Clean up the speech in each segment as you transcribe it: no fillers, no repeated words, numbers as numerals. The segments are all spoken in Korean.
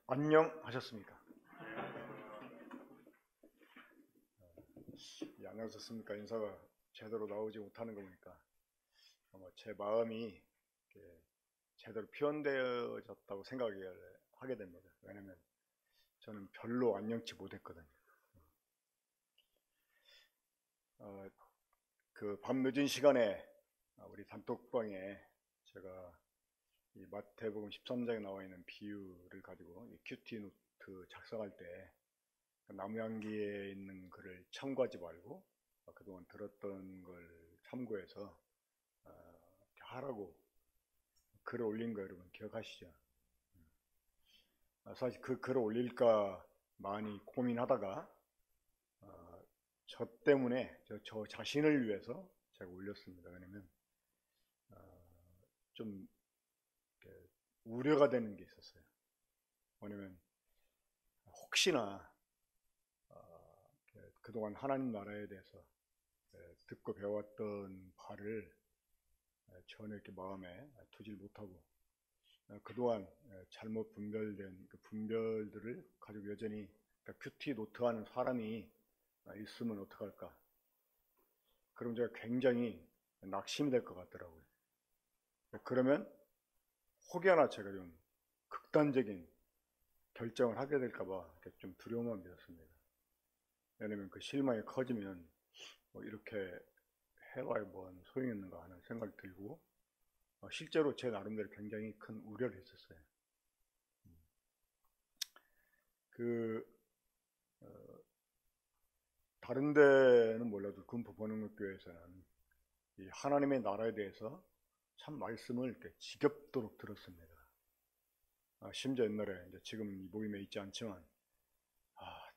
안녕하셨습니까? 안녕하셨습니까? 인사가 제대로 나오지 못하는 거 보니까 아마 제 마음이 제대로 표현되어졌다고 생각을 하게 됩니다. 왜냐면 저는 별로 안녕치 못했거든요. 그 밤 늦은 시간에 우리 단톡방에 제가 이 마태복음 13장에 나와 있는 비유를 가지고 이 큐티 노트 작성할 때 남양기에 있는 글을 참고하지 말고 그동안 들었던 걸 참고해서 하라고 글을 올린 거 여러분 기억하시죠? 사실 그 글을 올릴까 많이 고민하다가 저 때문에 저 자신을 위해서 제가 올렸습니다. 왜냐면 좀 우려가 되는 게 있었어요. 왜냐면 혹시나 그동안 하나님 나라에 대해서 듣고 배웠던 바를 전혀 이렇게 마음에 두질 못하고 그동안 잘못 분별된 그 분별들을 가지고 여전히 큐티 노트하는 사람이 있으면 어떡할까? 그럼 제가 굉장히 낙심이 될 것 같더라고요. 그러면 혹여나 제가 좀 극단적인 결정을 하게 될까봐 좀 두려움만 들었습니다. 왜냐면 그 실망이 커지면 이렇게 해봐야 뭔 소용이 있는가 하는 생각이 들고 실제로 제 나름대로 굉장히 큰 우려를 했었어요. 다른 데는 몰라도 금포번영교회에서는 이 하나님의 나라에 대해서 참 말씀을 이렇게 지겹도록 들었습니다. 심지어 옛날에 지금 이 모임에 있지 않지만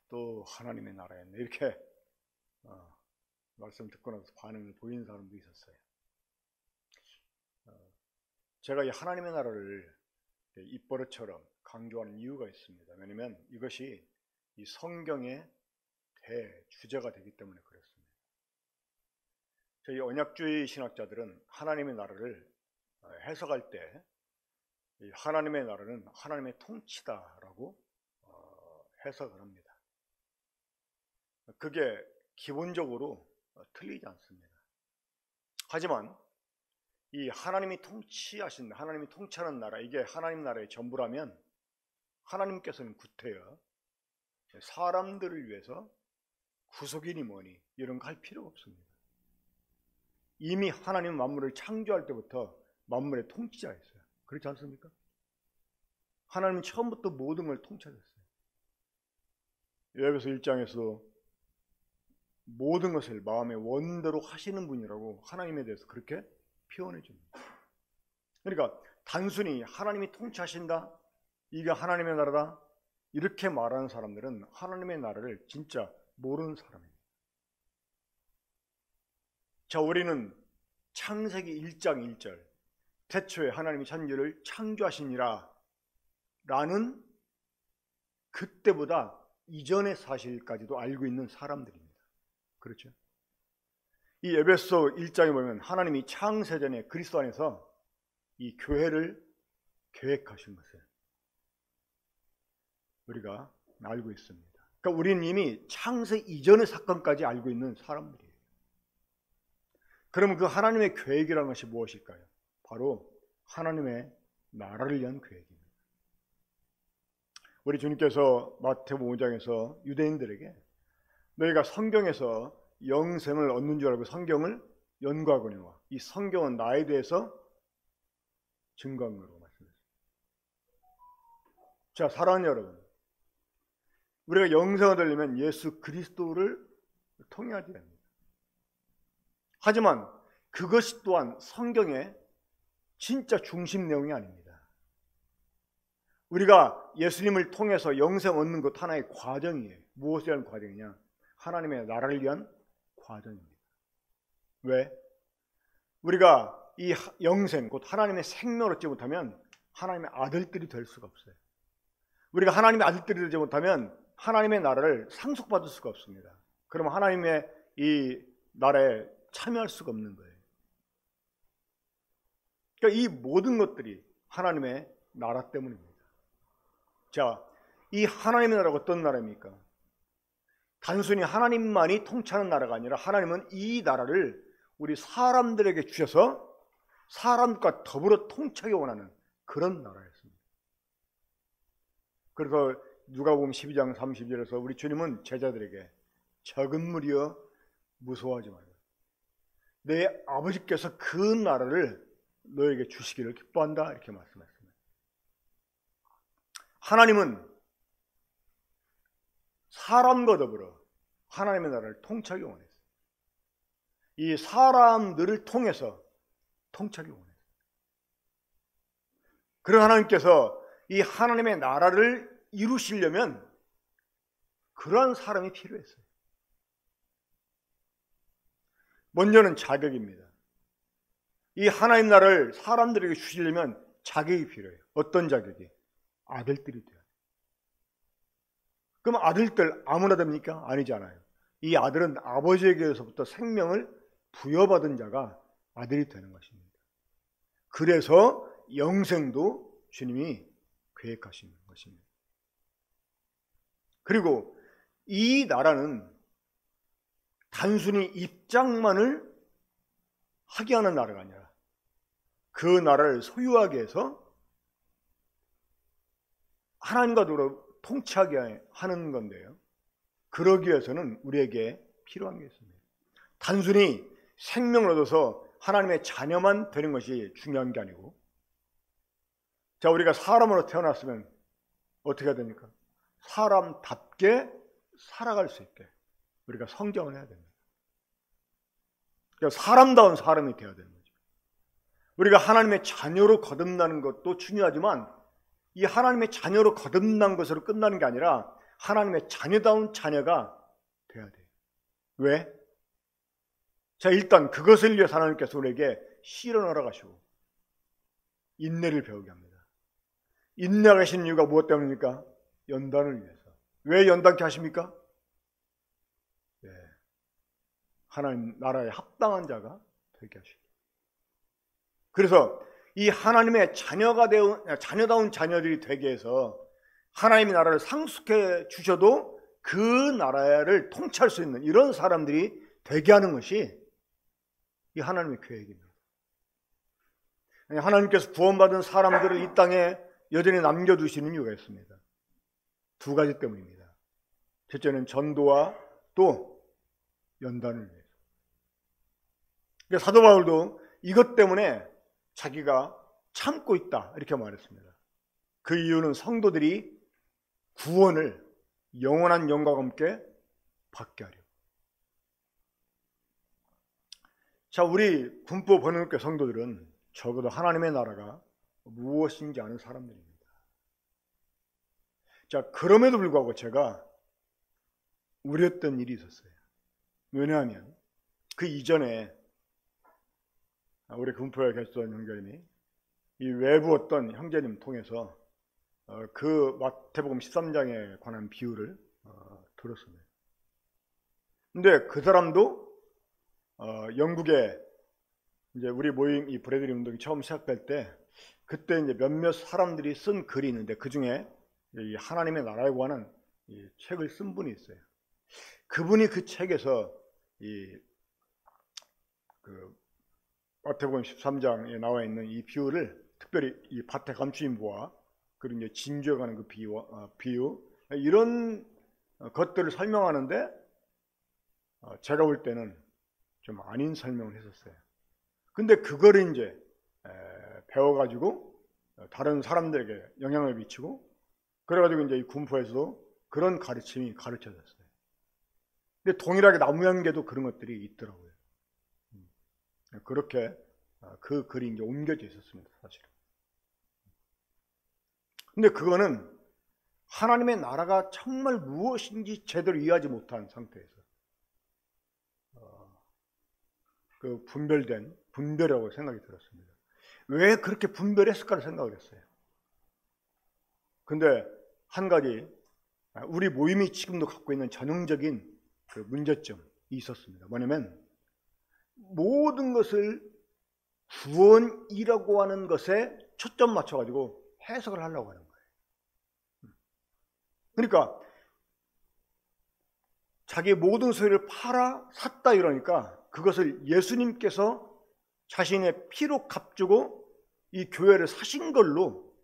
또 하나님의 나라였네 이렇게 말씀 듣고 나서 반응을 보이는 사람도 있었어요. 제가 이 하나님의 나라를 입버릇처럼 강조하는 이유가 있습니다. 왜냐하면 이것이 이 성경의 대주제가 되기 때문에 그렇습니다. 저희 언약주의 신학자들은 하나님의 나라를 해석할 때 이 하나님의 나라는 하나님의 통치다라고 해석을 합니다. 그게 기본적으로 틀리지 않습니다. 하지만 이 하나님이 통치하신, 하나님이 통치하는 나라, 이게 하나님 나라의 전부라면 하나님께서는 구태여 사람들을 위해서 구속이니 뭐니 이런 거 할 필요가 없습니다. 이미 하나님 만물을 창조할 때부터 만물의 통치자였어요. 그렇지 않습니까? 하나님은 처음부터 모든 걸 통치하셨어요. 에베소 1장에서 모든 것을 마음의 원대로 하시는 분이라고 하나님에 대해서 그렇게 표현해 줍니다. 그러니까 단순히 하나님이 통치하신다, 이게 하나님의 나라다 이렇게 말하는 사람들은 하나님의 나라를 진짜 모르는 사람입니다. 자, 우리는 창세기 1장 1절 태초에 하나님이 천지를 창조하시니라 라는 그때보다 이전의 사실까지도 알고 있는 사람들입니다. 그렇죠? 이 에베소 1장에 보면 하나님이 창세전에 그리스도 안에서 이 교회를 계획하신 것을 우리가 알고 있습니다. 그러니까 우리는 이미 창세 이전의 사건까지 알고 있는 사람들이에요. 그러면 그 하나님의 계획이라는 것이 무엇일까요? 바로 하나님의 나라를 위한 계획입니다. 우리 주님께서 마태복음 5장에서 유대인들에게 너희가 성경에서 영생을 얻는 줄 알고 성경을 연구하거니와 이 성경은 나에 대해서 증거한 거라고 말씀했습니다. 자, 사랑하는 여러분, 우리가 영생을 얻으려면 예수 그리스도를 통해야 됩니다. 하지만 그것이 또한 성경의 진짜 중심 내용이 아닙니다. 우리가 예수님을 통해서 영생 얻는 것 하나의 과정이에요. 무엇을 위한 과정이냐? 하나님의 나라를 위한 과정입니다. 왜? 우리가 이 영생, 곧 하나님의 생명을 얻지 못하면 하나님의 아들들이 될 수가 없어요. 우리가 하나님의 아들들이 되지 못하면 하나님의 나라를 상속받을 수가 없습니다. 그러면 하나님의 이 나라에 참여할 수가 없는 거예요. 그러니까 이 모든 것들이 하나님의 나라 때문입니다. 자, 이 하나님의 나라가 어떤 나라입니까? 단순히 하나님만이 통치하는 나라가 아니라 하나님은 이 나라를 우리 사람들에게 주셔서 사람과 더불어 통치하기 원하는 그런 나라였습니다. 그래서 누가복음 12장 30절에서 우리 주님은 제자들에게 적은 무리여 무서워하지 말라. 내 아버지께서 그 나라를 너에게 주시기를 기뻐한다 이렇게 말씀했습니다. 하나님은 사람과 더불어 하나님의 나라를 통치하기 원했어요. 이 사람들을 통해서 통치하기 원했어요. 그런 하나님께서 이 하나님의 나라를 이루시려면 그러한 사람이 필요했어요. 먼저는 자격입니다. 이 하나님 나라를 사람들에게 주시려면 자격이 필요해요. 어떤 자격이? 아들들이 돼요. 그럼 아들들 아무나 됩니까? 아니잖아요. 이 아들은 아버지에게서부터 생명을 부여받은 자가 아들이 되는 것입니다. 그래서 영생도 주님이 계획하신 것입니다. 그리고 이 나라는 단순히 입장만을 하게 하는 나라가 아니라 그 나라를 소유하게 해서 하나님과 더불어 통치하게 하는 건데요. 그러기 위해서는 우리에게 필요한 게 있습니다. 단순히 생명을 얻어서 하나님의 자녀만 되는 것이 중요한 게 아니고, 자, 우리가 사람으로 태어났으면 어떻게 해야 됩니까? 사람답게 살아갈 수 있게 우리가 성장을 해야 됩니다. 그러니까 사람다운 사람이 되어야 되는 거죠. 우리가 하나님의 자녀로 거듭나는 것도 중요하지만 이 하나님의 자녀로 거듭난 것으로 끝나는 게 아니라 하나님의 자녀다운 자녀가 돼야 돼요. 왜? 자, 일단 그것을 위해서 하나님께서 우리에게 시련을 허락하시고 인내를 배우게 합니다. 인내하시는 이유가 무엇 때문입니까? 연단을 위해서. 왜 연단케 하십니까? 네, 하나님 나라에 합당한 자가 되게 하시고. 그래서 이 하나님의 자녀다운 자녀들이 되게 해서 하나님의 나라를 상속해 주셔도 그 나라를 통치할 수 있는 이런 사람들이 되게 하는 것이 이 하나님의 계획입니다. 하나님께서 구원받은 사람들을 이 땅에 여전히 남겨두시는 이유가 있습니다. 두 가지 때문입니다. 첫째는 전도와 또 연단을 위해서. 그러니까 사도 바울도 이것 때문에 자기가 참고 있다 이렇게 말했습니다. 그 이유는 성도들이 구원을 영원한 영광과 함께 받게 하려. 자, 우리 군포 번영교회 성도들은 적어도 하나님의 나라가 무엇인지 아는 사람들입니다. 자, 그럼에도 불구하고 제가 우려했던 일이 있었어요. 왜냐하면 그 이전에 우리 군포에 계셨던 형제님이 이 외부 어떤 형제님 통해서 그 마태복음 13장에 관한 비유를 들었습니다. 근데 그 사람도 영국에 이제 우리 모임 이 브래들리 운동이 처음 시작될 때 그때 이제 몇몇 사람들이 쓴 글이 있는데 그 중에 이 하나님의 나라에 관한 이 책을 쓴 분이 있어요. 그분이 그 책에서 그 마태복음 13장에 나와 있는 이 비유를 특별히 이 밭에 감추인 부와 그리고 이제 진주에 가는 그 비유 이런 것들을 설명하는데 제가 볼 때는 좀 아닌 설명을 했었어요. 근데 그거를 이제 배워가지고 다른 사람들에게 영향을 미치고 그래가지고 이제 이 군포에서도 그런 가르침이 가르쳐졌어요. 근데 동일하게 나무양계도 그런 것들이 있더라고요. 그렇게 그 글이 이제 옮겨져 있었습니다, 사실은. 근데 그거는 하나님의 나라가 정말 무엇인지 제대로 이해하지 못한 상태에서 그 분별이라고 생각이 들었습니다. 왜 그렇게 분별했을까를 생각을 했어요. 근데 한 가지 우리 모임이 지금도 갖고 있는 전형적인 그 문제점이 있었습니다. 뭐냐면 모든 것을 구원이라고 하는 것에 초점 맞춰가지고 해석을 하려고 하는 거예요. 그러니까 자기의 모든 소유를 팔아 샀다 이러니까 그것을 예수님께서 자신의 피로 값주고 이 교회를 사신 걸로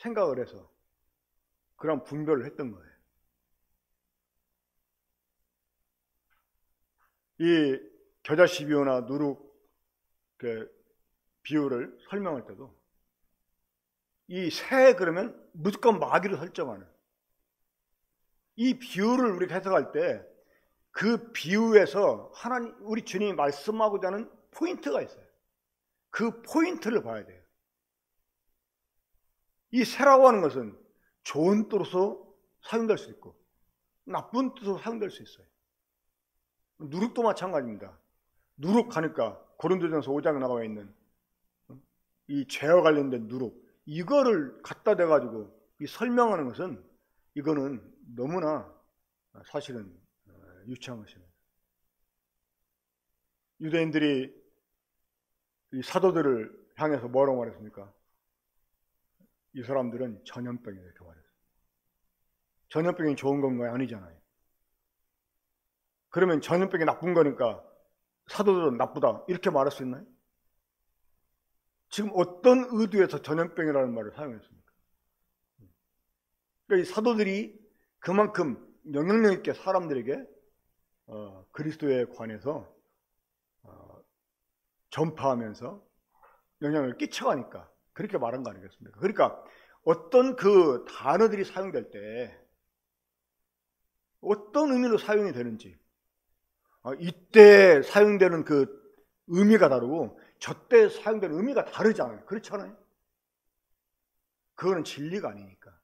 생각을 해서 그런 분별을 했던 거예요. 이 겨자 12호나 누룩 비유를 설명할 때도 이 새 그러면 무조건 마귀를 설정하는 이 비유를 우리가 해석할 때 그 비유에서 하나님 우리 주님이 말씀하고자 하는 포인트가 있어요. 그 포인트를 봐야 돼요. 이 새라고 하는 것은 좋은 뜻으로 사용될 수 있고 나쁜 뜻으로 사용될 수 있어요. 누룩도 마찬가지입니다. 누룩하니까 고린도전서 5장에 나와 있는 이 죄와 관련된 누룩 이거를 갖다 대가지고 이 설명하는 것은 이거는 너무나 사실은 유치한 것입니다. 유대인들이 이 사도들을 향해서 뭐라고 말했습니까? 이 사람들은 전염병이다 이렇게 말했어요. 전염병이 좋은 건가요? 아니잖아요. 그러면 전염병이 나쁜 거니까 사도들은 나쁘다 이렇게 말할 수 있나요? 지금 어떤 의도에서 전염병이라는 말을 사용했습니까? 그러니까 이 사도들이 그만큼 영향력 있게 사람들에게 그리스도에 관해서 전파하면서 영향을 끼쳐가니까 그렇게 말한 거 아니겠습니까? 그러니까 어떤 그 단어들이 사용될 때 어떤 의미로 사용이 되는지 이때 사용되는 그 의미가 다르고 저때 사용되는 의미가 다르잖아요. 그렇잖아요. 그거는 진리가 아니니까.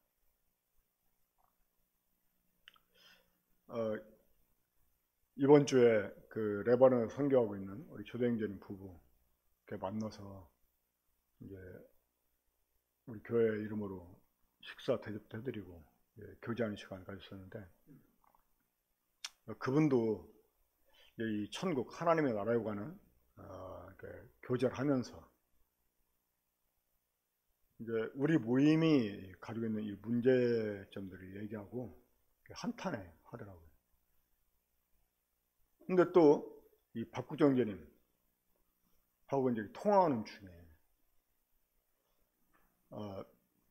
이번 주에 그 레바논을 선교하고 있는 우리 조대행제님 부부 만나서 이제 우리 교회 이름으로 식사 대접도 해드리고 교제하는 시간을 가졌었는데 그분도 이 천국 하나님의 나라에 관한 교제를 하면서 이제 우리 모임이 가지고 있는 이 문제점들을 얘기하고 한탄해 하더라고요. 근데 또 이 박구정제님 하고 이제 통화하는 중에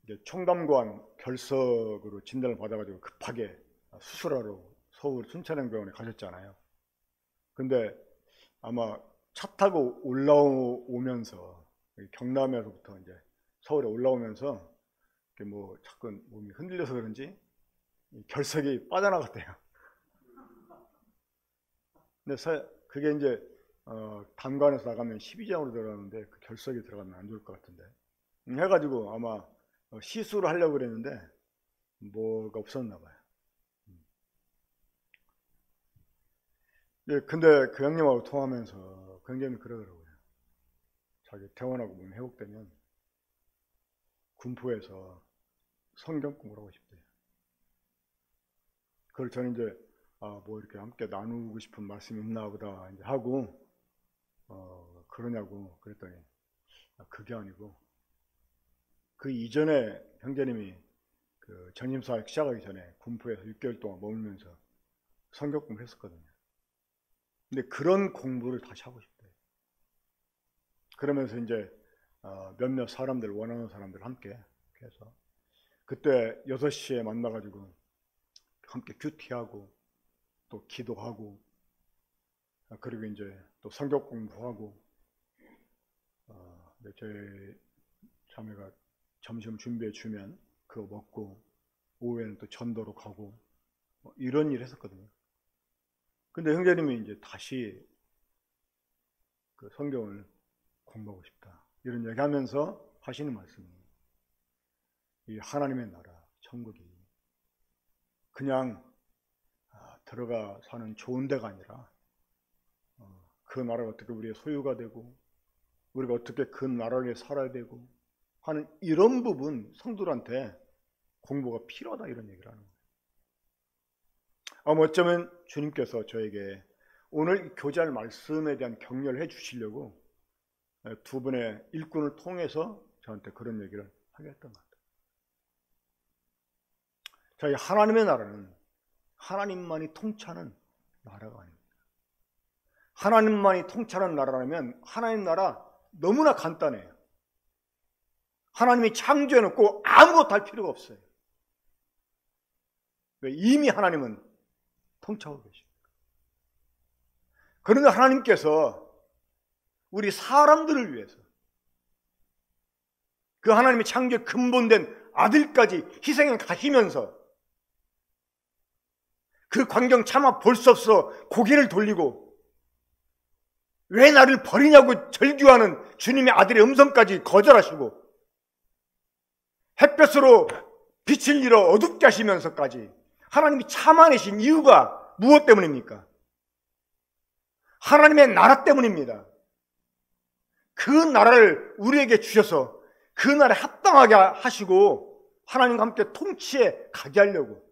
이제 총담관 결석으로 진단을 받아가지고 급하게 수술하러 서울 순천향병원에 가셨잖아요. 근데 아마 차 타고 올라오면서 경남에서부터 이제 서울에 올라오면서 뭐 자꾸 몸이 흔들려서 그런지 결석이 빠져나갔대요. 근데 그게 이제 단관에서 나가면 12장으로 들어가는데 그 결석이 들어가면 안 좋을 것 같은데 해가지고 아마 시술을 하려고 그랬는데 뭐가 없었나 봐요. 근데 그 형님하고 통화하면서 그 형님이 그러더라고요. 자기 퇴원하고 몸이 회복되면 군포에서 성경 공부를 하고 싶대요. 그걸 저는 이제 뭐 이렇게 함께 나누고 싶은 말씀이 있나 보다 이제 하고 그러냐고 그랬더니 그게 아니고 그 이전에 형제님이 그 전임사역 시작하기 전에 군포에서 6개월 동안 머물면서 성경 공부를 했었거든요. 근데 그런 공부를 다시 하고 싶대요. 그러면서 이제 몇몇 사람들 원하는 사람들 함께 해서 그때 6시에 만나가지고 함께 큐티하고 또 기도하고 그리고 이제 또 성경 공부하고 저희 자매가 점심 준비해 주면 그거 먹고 오후에는 또 전도로 가고 이런 일 했었거든요. 근데 형제님이 이제 다시 그 성경을 공부하고 싶다 이런 얘기하면서 하시는 말씀이 이 하나님의 나라 천국이 그냥 들어가 사는 좋은 데가 아니라 그 나라가 어떻게 우리의 소유가 되고 우리가 어떻게 그 나라를 위해 살아야 되고 하는 이런 부분 성도들한테 공부가 필요하다 이런 얘기를 하는 거예요. 어쩌면 주님께서 저에게 오늘 교제할 말씀에 대한 격려를 해 주시려고 두 분의 일꾼을 통해서 저한테 그런 얘기를 하게 했던 것 같아요. 자, 이 하나님의 나라는 하나님만이 통치하는 나라가 아닙니다. 하나님만이 통치하는 나라라면 하나님 나라 너무나 간단해요. 하나님이 창조해놓고 아무것도 할 필요가 없어요. 이미 하나님은 통치하고 계십니다. 그런데 하나님께서 우리 사람들을 위해서 그 하나님의 창조의 근본된 아들까지 희생을 가시면서 그 광경 차마 볼 수 없어 고개를 돌리고 왜 나를 버리냐고 절규하는 주님의 아들의 음성까지 거절하시고 햇볕으로 빛을 잃어 어둡게 하시면서까지 하나님이 참아내신 이유가 무엇 때문입니까? 하나님의 나라 때문입니다. 그 나라를 우리에게 주셔서 그 나라에 합당하게 하시고 하나님과 함께 통치해 가게 하려고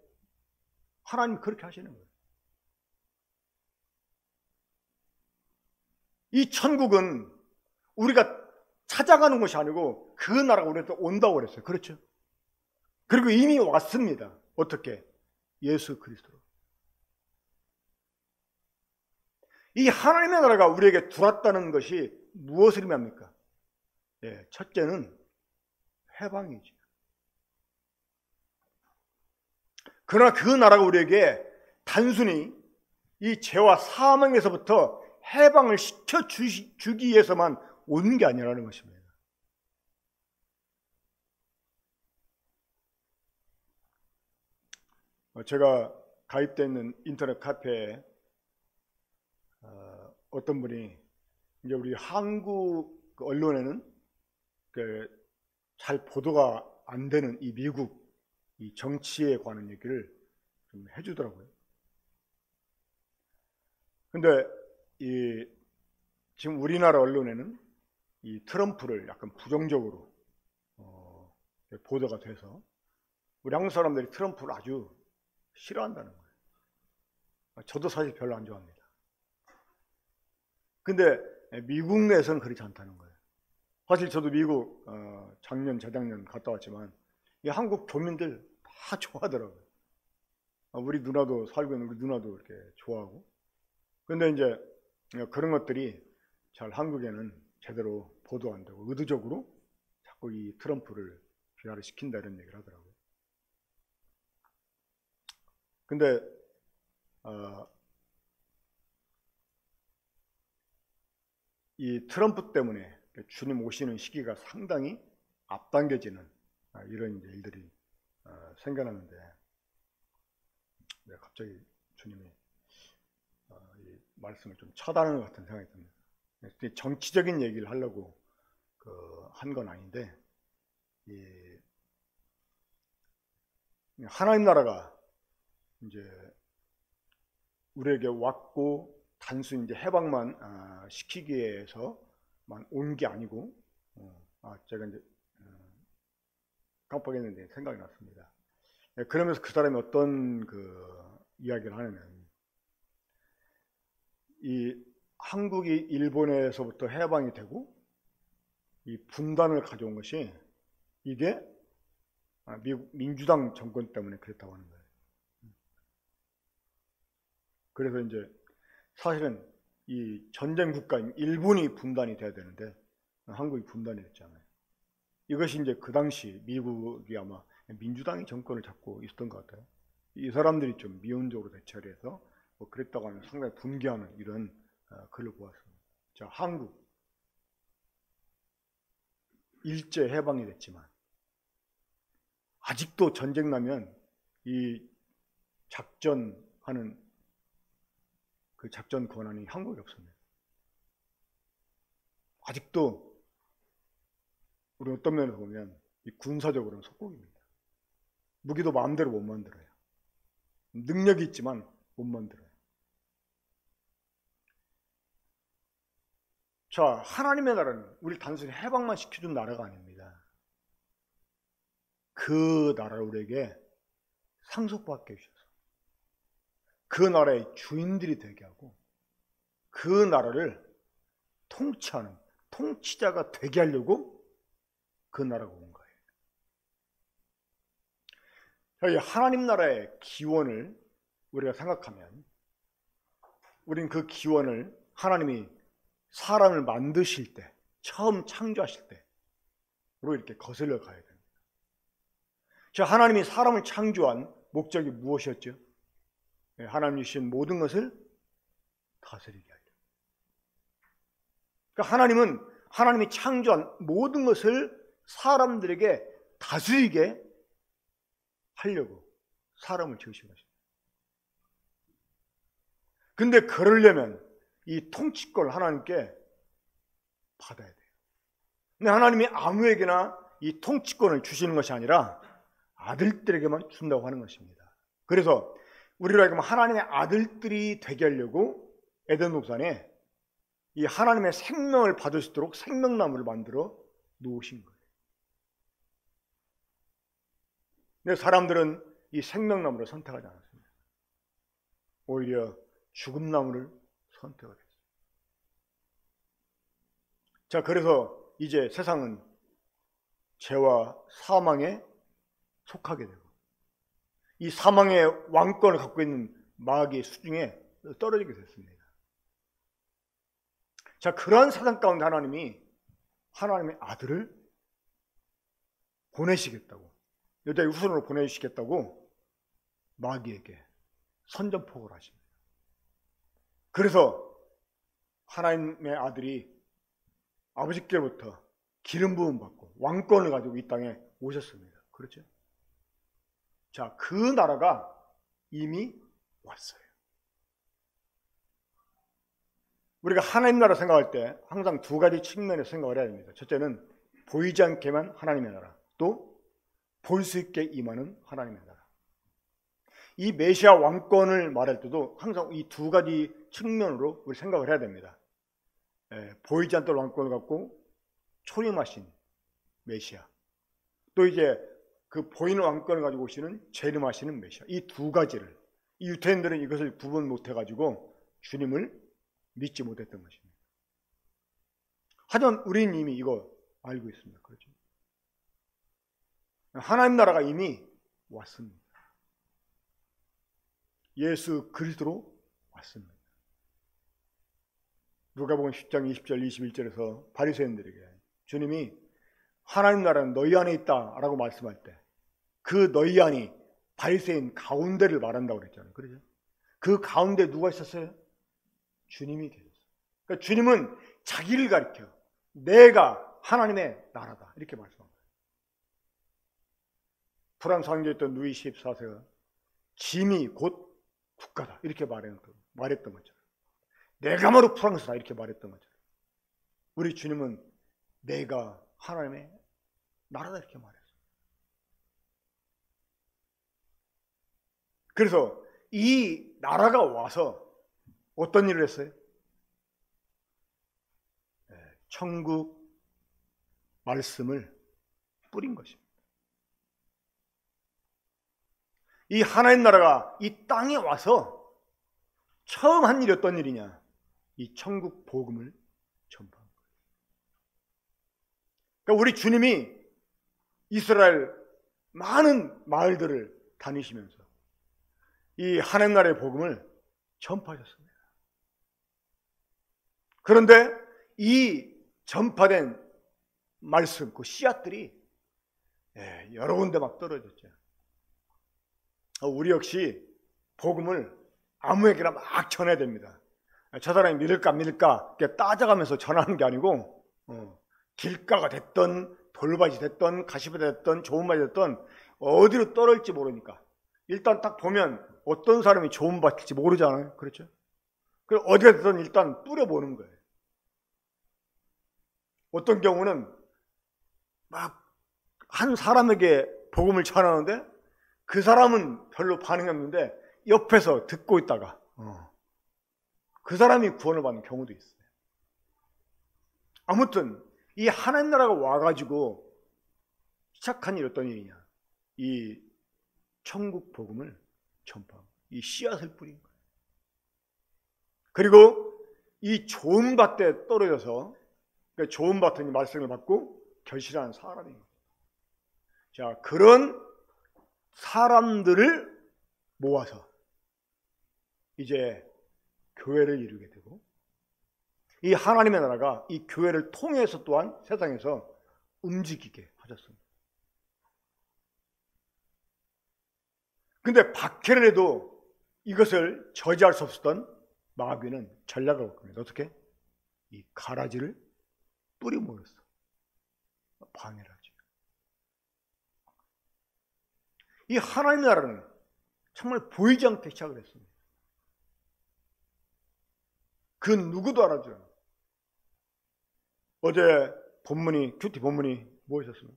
하나님이 그렇게 하시는 거예요. 이 천국은 우리가 찾아가는 것이 아니고 그 나라가 우리한테 온다고 그랬어요. 그렇죠? 그리고 이미 왔습니다. 어떻게? 예수 그리스도로. 이 하나님의 나라가 우리에게 들어왔다는 것이 무엇을 의미합니까? 예, 첫째는 해방이죠. 그러나 그 나라가 우리에게 단순히 이 죄와 사망에서부터 해방을 시켜주기 위해서만 온 게 아니라는 것입니다. 제가 가입되어 있는 인터넷 카페에 어떤 분이 이제 우리 한국 언론에는 잘 보도가 안 되는 이 미국 이 정치에 관한 얘기를 좀 해주더라고요. 근데 지금 우리나라 언론에는 이 트럼프를 약간 부정적으로 보도가 돼서 우리 한국 사람들이 트럼프를 아주 싫어한다는 거예요. 저도 사실 별로 안 좋아합니다. 근데 미국 내에서는 그렇지 않다는 거예요. 사실 저도 미국 작년, 재작년 갔다 왔지만 이 한국 교민들 다 좋아하더라고요. 우리 누나도 살고 있는 우리 누나도 이렇게 좋아하고. 근데 이제 그런 것들이 잘 한국에는 제대로 보도 안 되고 의도적으로 자꾸 이 트럼프를 비하를 시킨다 이런 얘기를 하더라고요. 근데 이 트럼프 때문에 주님 오시는 시기가 상당히 앞당겨지는 이런 일들이 생겨났는데 갑자기 주님이 이 말씀을 좀 차단하는 것 같은 생각이 듭니다. 정치적인 얘기를 하려고 한 건 아닌데 하나님 나라가 이제 우리에게 왔고 단순히 이제 해방만 시키기 위해서만 온 게 아니고 제가 이제 깜빡했는데 생각이 났습니다. 그러면서 그 사람이 어떤 이야기를 하냐면 이 한국이 일본에서부터 해방이 되고 이 분단을 가져온 것이 이게 미국 민주당 정권 때문에 그랬다고 하는 거예요. 그래서 이제 사실은 이 전쟁 국가인 일본이 분단이 돼야 되는데 한국이 분단이 됐잖아요. 이것이 이제 그 당시 미국이 아마 민주당이 정권을 잡고 있었던 것 같아요. 이 사람들이 좀 미온적으로 대처를 해서 뭐 그랬다고 하면 상당히 분개하는 이런 글을 보았습니다. 자, 한국 일제 해방이 됐지만 아직도 전쟁 나면 이 작전하는 그 작전 권한이 한국에 없습니다. 아직도 우리 어떤 면에서 보면 이 군사적으로는 속국입니다. 무기도 마음대로 못 만들어요. 능력이 있지만 못 만들어요. 자, 하나님의 나라는 우리 단순히 해방만 시켜준 나라가 아닙니다. 그 나라를 우리에게 상속받게 해주셔서 그 나라의 주인들이 되게 하고 그 나라를 통치하는 통치자가 되게 하려고 그 나라가 온 거예요. 이 하나님 나라의 기원을 우리가 생각하면 우리는 그 기원을 하나님이 사람을 만드실 때, 처음 창조하실 때로 이렇게 거슬러 가야 됩니다. 자, 하나님이 사람을 창조한 목적이 무엇이었죠? 하나님이 주신 모든 것을 다스리게 하려. 그러니까 하나님이 창조한 모든 것을 사람들에게 다스리게 하려고 사람을 지으신 것입니다. 근데 그러려면 이 통치권을 하나님께 받아야 돼요. 근데 하나님이 아무에게나 이 통치권을 주시는 것이 아니라 아들들에게만 준다고 하는 것입니다. 그래서 우리로 하여금 하나님의 아들들이 되게 하려고 에덴 동산에 이 하나님의 생명을 받을 수 있도록 생명나무를 만들어 놓으신 거예요. 근데 사람들은 이 생명나무를 선택하지 않았습니다. 오히려 죽은 나무를 선택을 했어요. 자, 그래서 이제 세상은 죄와 사망에 속하게 되고 이 사망의 왕권을 갖고 있는 마귀의 수중에 떨어지게 됐습니다. 자, 그러한 세상 가운데 하나님이 하나님의 아들을 보내시겠다고, 여자의 후손으로 보내시겠다고 마귀에게 선전포고를 하십니다. 그래서 하나님의 아들이 아버지께로부터 기름 부음 받고 왕권을 가지고 이 땅에 오셨습니다. 그렇죠? 자, 그 나라가 이미 왔어요. 우리가 하나님 나라 생각할 때 항상 두 가지 측면에서 생각을 해야 됩니다. 첫째는 보이지 않게만 하나님의 나라, 또 볼 수 있게 임하는 하나님의 나라. 이 메시아 왕권을 말할 때도 항상 이 두 가지 측면으로 우리 생각을 해야 됩니다. 보이지 않던 왕권을 갖고 초림하신 메시아, 또 이제 그 보이는 왕권을 가지고 오시는 재림하시는 메시아, 이 두 가지를, 이 유태인들은 이것을 구분 못해가지고 주님을 믿지 못했던 것입니다. 하지만 우리는 이미 이거 알고 있습니다. 그렇죠? 하나님 나라가 이미 왔습니다. 예수 그리스도로 왔습니다. 누가복음 10장 20절 21절에서 바리새인들에게 주님이 하나님 나라는 너희 안에 있다라고 말씀할 때 그 너희 안이 바리새인 가운데를 말한다고 그랬잖아요. 그렇죠? 그 가운데 누가 있었어요? 주님이 계셨어요. 그러니까 주님은 자기를 가리켜 내가 하나님의 나라다 이렇게 말씀합니다. 프랑스 황제였던 루이 14세가 짐이 곧 국가다 이렇게 말했던 것처럼, 내가 바로 프랑스다 이렇게 말했던 것처럼 우리 주님은 내가 하나님의 나라다 이렇게 말했어요. 그래서 이 나라가 와서 어떤 일을 했어요? 천국 말씀을 뿌린 것입니다. 이 하나님 나라가 이 땅에 와서 처음 한 일이 어떤 일이냐? 이 천국 복음을 전파한 거예요. 그러니까 우리 주님이 이스라엘 많은 마을들을 다니시면서 이 하나님 나라의 복음을 전파하셨습니다. 그런데 이 전파된 말씀, 그 씨앗들이 여러 군데 막 떨어졌죠. 우리 역시 복음을 아무에게나 막 전해야 됩니다. 저 사람이 믿을까 안 믿을까 이렇게 따져가면서 전하는 게 아니고 길가가 됐던 돌밭이 됐던 가시밭이 됐던 좋은 밭이 됐던 어디로 떨어질지 모르니까 일단 딱 보면 어떤 사람이 좋은 밭일지 모르잖아요. 그렇죠? 그래서 어디가 됐든 일단 뿌려보는 거예요. 어떤 경우는 막 한 사람에게 복음을 전하는데 그 사람은 별로 반응이 없는데 옆에서 듣고 있다가 그 사람이 구원을 받는 경우도 있어요. 아무튼 이 하나님 나라가 와가지고 시작한 일이 어떤 일이냐? 이 천국 복음을 전파하고 이 씨앗을 뿌린 거예요. 그리고 이 좋은 밭에 떨어져서 그러니까 좋은 밭은 말씀을 받고 결실하는 사람입니다. 자, 그런 사람들을 모아서 이제 교회를 이루게 되고, 이 하나님의 나라가 이 교회를 통해서 또한 세상에서 움직이게 하셨습니다. 근데 박해를 해도 이것을 저지할 수 없었던 마귀는 전략을 얻습니다. 어떻게? 이 가라지를 뿌리 모여서 방해를 하죠. 이 하나님의 나라는 정말 보이지 않게 시작을 했습니다. 그 누구도 알아주지 않아요. 어제 본문이, 큐티 본문이 무엇이었습니까?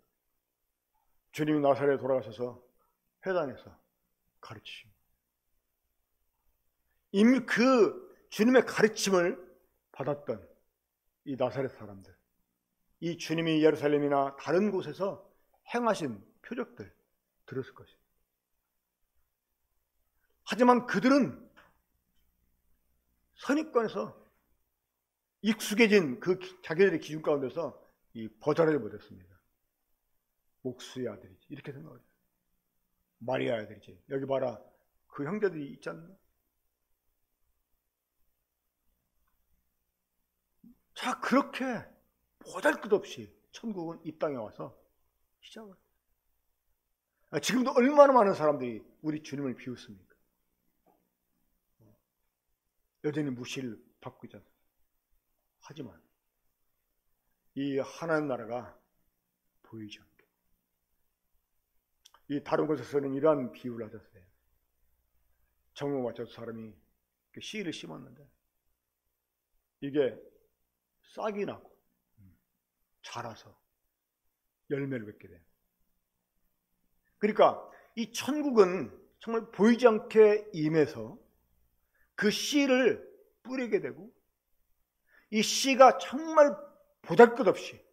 주님이 나사렛에 돌아가셔서 회당에서 가르치십니다. 이미 그 주님의 가르침을 받았던 이 나사렛 사람들, 이 주님이 예루살렘이나 다른 곳에서 행하신 표적들 들었을 것입니다. 하지만 그들은 선입관에서 익숙해진 그 자기들의 기준 가운데서 벗어나지 못했습니다. 목수의 아들이지, 이렇게 생각해요. 마리아의 아들이지, 여기 봐라 그 형제들이 있지 않나? 자, 그렇게 보잘것없이 천국은 이 땅에 와서 시작을 해요. 지금도 얼마나 많은 사람들이 우리 주님을 비웃습니까? 여전히 무시를 받고 있잖아요. 하지만 이 하나님 나라가 보이지 않게, 이 다른 곳에서는 이러한 비유를 하셨어요. 정모 맞춰서 사람이 씨를 심었는데 이게 싹이 나고 자라서 열매를 맺게 돼요. 그러니까 이 천국은 정말 보이지 않게 임해서 그 씨를 뿌리게 되고, 이 씨가 정말 보잘것없이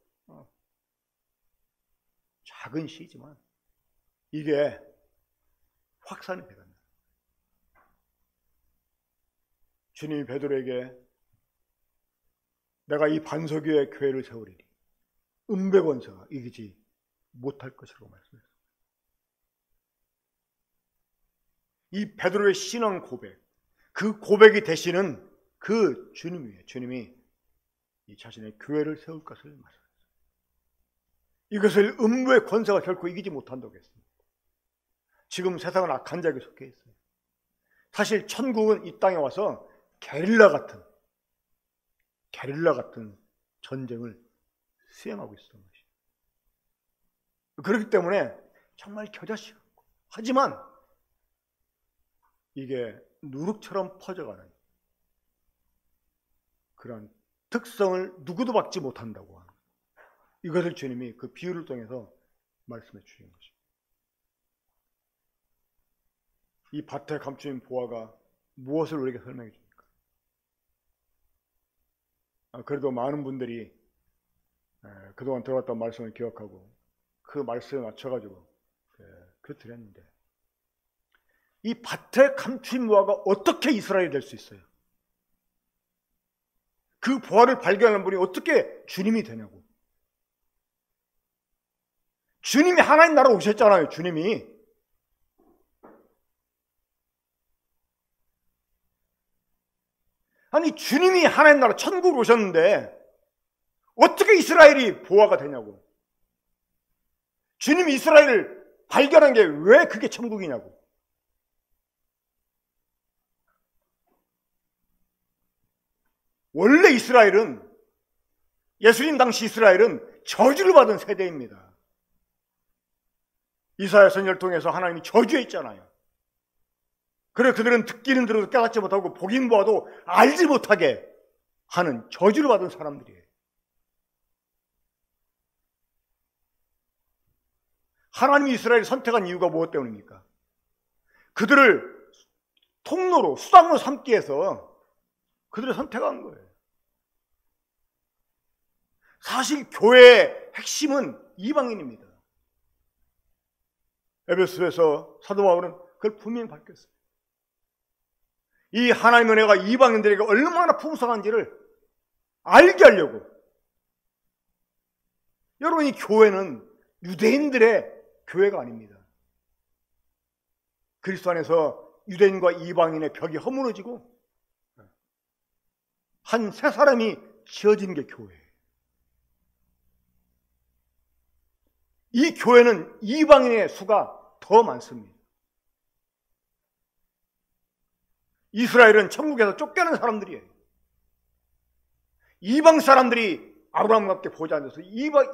작은 씨지만 이게 확산이 돼간다. 주님이 베드로에게 내가 이 반석위에 교회를 세우리니 은백원수가 이기지 못할 것이라고 말씀했습니다. 이 베드로의 신앙 고백, 그 고백이 되시는 그 주님이에요. 주님이 이 자신의 교회를 세울 것을 말씀했어요. 이것을 음부의 권세가 결코 이기지 못한다고 했습니다. 지금 세상은 악한 자에게 속해 있어요. 사실 천국은 이 땅에 와서 게릴라 같은 전쟁을 수행하고 있었던 것이죠. 그렇기 때문에 정말 겨자씨였고, 하지만 이게 누룩처럼 퍼져가는 그런 특성을 누구도 받지 못한다고 하는, 이것을 주님이 그 비유를 통해서 말씀해 주신 것입니다. 이 밭에 감추인 보화가 무엇을 우리에게 설명해 줍니까? 그래도 많은 분들이 그동안 들어갔던 말씀을 기억하고 그 말씀에 맞춰가지고 드렸는데, 이 밭에 감추인 보화가 어떻게 이스라엘이 될 수 있어요? 그 보화를 발견하는 분이 어떻게 주님이 되냐고. 주님이 하나님 나라 오셨잖아요. 주님이. 아니, 주님이 하나님 나라 천국으로 오셨는데 어떻게 이스라엘이 보화가 되냐고. 주님이 이스라엘을 발견한 게 왜 그게 천국이냐고. 원래 이스라엘은, 예수님 당시 이스라엘은 저주를 받은 세대입니다. 이사야 선지자를 통해서 하나님이 저주했잖아요. 그래 그들은 듣기는 들어도 깨닫지 못하고 보긴 보아도 알지 못하게 하는 저주를 받은 사람들이에요. 하나님이 이스라엘을 선택한 이유가 무엇 때문입니까? 그들을 통로로, 수단으로 삼기 위해서 그들을 선택한 거예요. 사실 교회의 핵심은 이방인입니다. 에베소에서 사도 바울은 그걸 분명히 밝혔어요. 이 하나님의 은혜가 이방인들에게 얼마나 풍성한지를 알게 하려고. 여러분, 이 교회는 유대인들의 교회가 아닙니다. 그리스도 안에서 유대인과 이방인의 벽이 허물어지고 한 새 사람이 지어진 게 교회예요. 이 교회는 이방인의 수가 더 많습니다. 이스라엘은 천국에서 쫓겨난 사람들이에요. 이방 사람들이 아브라함과 함께 보좌 앉아서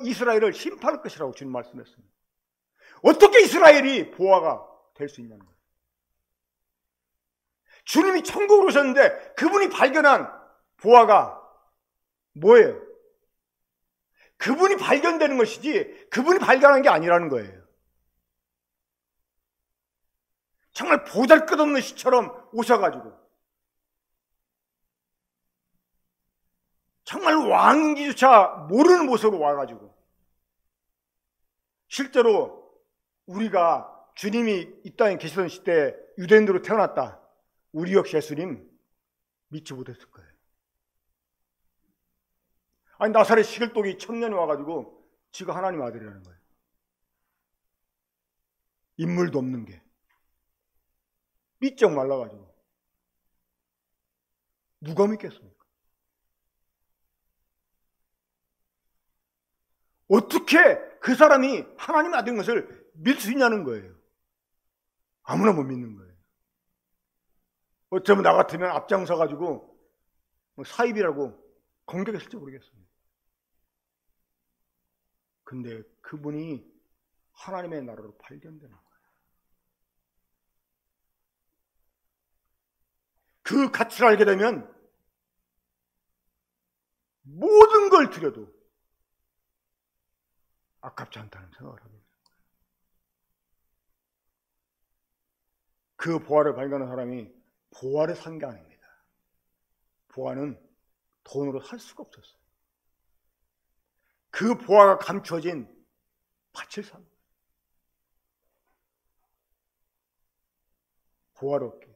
이스라엘을 심판할 것이라고 주님 말씀했습니다. 어떻게 이스라엘이 보화가 될 수 있냐는 거예요. 주님이 천국으로 오셨는데 그분이 발견한 보화가 뭐예요? 그분이 발견되는 것이지 그분이 발견한 게 아니라는 거예요. 정말 보잘것없는 시처럼 오셔가지고 정말 왕인지조차 모르는 모습으로 와가지고 실제로 우리가 주님이 이 땅에 계시던 시대에 유대인으로 태어났다. 우리 역시 예수님 믿지 못했을 거예요. 아니 나사렛 시글독이 청년이 와가지고 지가 하나님 아들이라는 거예요. 인물도 없는 게 삐쩍 말라가지고 누가 믿겠습니까? 어떻게 그 사람이 하나님 아들인 것을 믿을 수 있냐는 거예요. 아무나 못 믿는 거예요. 어쩌면 나 같으면 앞장서가지고 사입이라고 공격했을지 모르겠습니다. 근데 그분이 하나님의 나라로 발견되는 거예요. 그 가치를 알게 되면 모든 걸 드려도 아깝지 않다는 생각을 하게 돼요. 그 보화를 발견한 사람이 보화를 산 게 아닙니다. 보화는 돈으로 살 수가 없었어요. 그 보화가 감추어진 밭을 산 거예요. 보화를 얻기.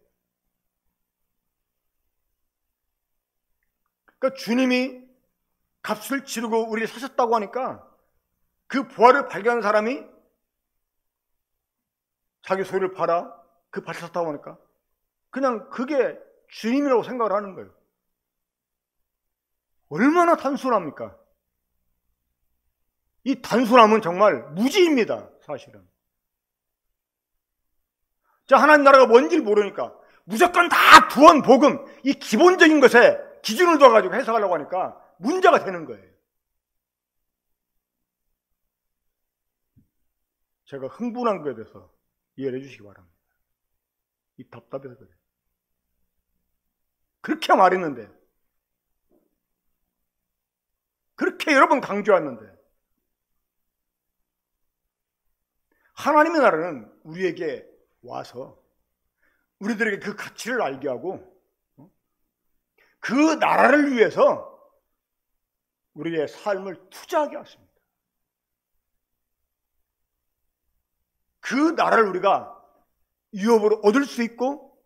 그러니까 주님이 값을 치르고 우리를 사셨다고 하니까 그 보화를 발견한 사람이 자기 소유를 팔아 그 밭을 샀다고 하니까 그냥 그게 주님이라고 생각을 하는 거예요. 얼마나 단순합니까? 이 단순함은 정말 무지입니다, 사실은. 자, 하나님 나라가 뭔지를 모르니까 무조건 다 구원, 복음, 이 기본적인 것에 기준을 둬가지고 해석하려고 하니까 문제가 되는 거예요. 제가 흥분한 거에 대해서 이해를 해주시기 바랍니다. 이 답답해서 그래요. 그렇게 말했는데, 그렇게 여러 번 강조했는데, 하나님의 나라는 우리에게 와서 우리들에게 그 가치를 알게 하고 그 나라를 위해서 우리의 삶을 투자하게 하십니다. 그 나라를 우리가 유업으로 얻을 수 있고